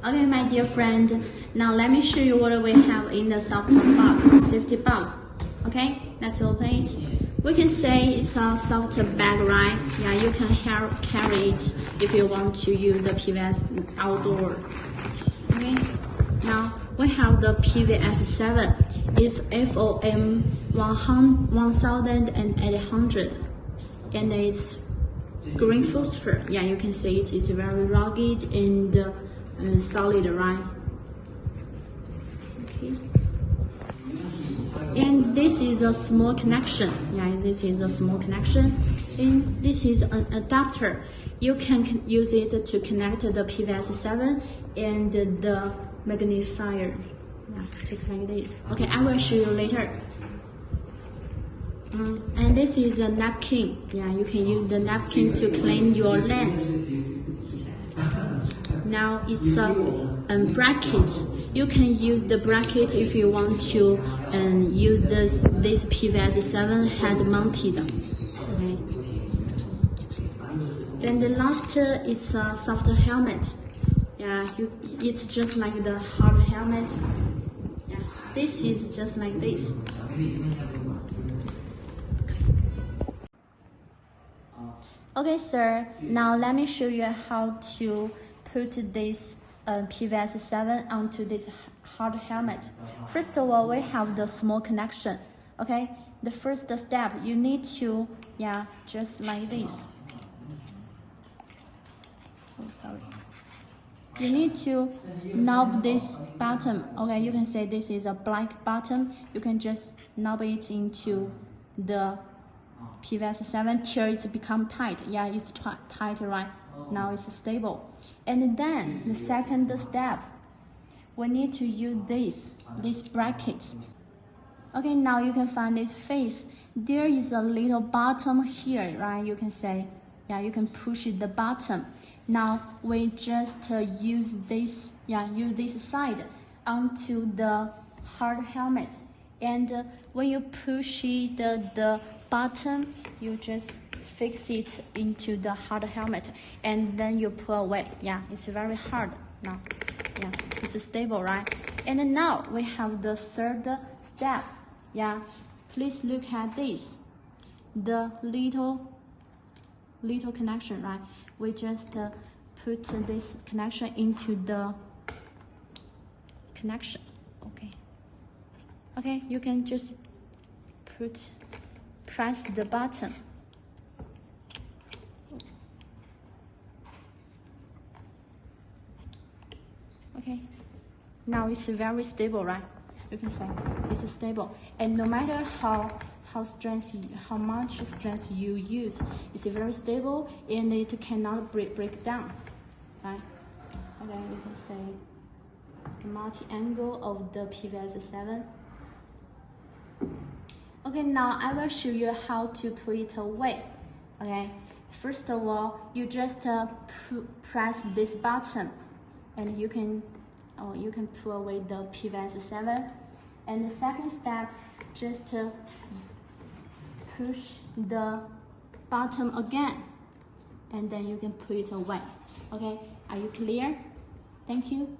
Okay, my dear friend, now let me show you what we have in the software box, safety box. Okay, let's open it. We can say it's a soft bag, right? Yeah, you can carry it if you want to use the PVS outdoor. Okay, now we have the PVS-7. It's FOM 1800, and it's green phosphor. Yeah, you can see it is very rugged and solid, right? Okay. And this is a small connection. Yeah, this is a small connection. And this is an adapter. You can use it to connect the PVS-7 and the magnifier. Yeah, just like this. Okay, I will show you later. And this is a napkin. Yeah, you can use the napkin to clean your lens. Now it's a bracket. You can use the bracket if you want to use this PVS-7 head mounted. Okay. And the last it's a soft helmet. Yeah, it's just like the hard helmet. Yeah, this is just like this. Okay, sir. Now let me show you how to put this PVS-7 onto this hard helmet. First of all, we have the small connection. Okay, the first step you need to, just like this. Oh, sorry. You need to knob this button. Okay, you can say this is a black button. You can just knob it into the PVS-7 till it's become tight. Yeah, it's tight, right? Now it's stable. And then the second step, we need to use this bracket. Okay, now you can find this face. There is a little bottom here, right? You can say, you can push the bottom. Now we just use this side onto the hard helmet. And when you push the bottom, you just fix it into the hard helmet, and then you pull away. Yeah, it's very hard now. Yeah, it's stable, right? And now we have the third step. Yeah, please look at this. The little connection, right? We just put this connection into the connection. Okay, you can just press the button. Okay, now it's very stable, right? You can say it's stable, and no matter how much strength you use, it's very stable and it cannot break down, right? And then you can say the multi-angle of the PVS-7. Okay, now I will show you how to put it away. Okay, first of all, you just press this button, and you can pull away the PVS-7. And the second step, just push the button again, and then you can put it away. Okay, are you clear? Thank you.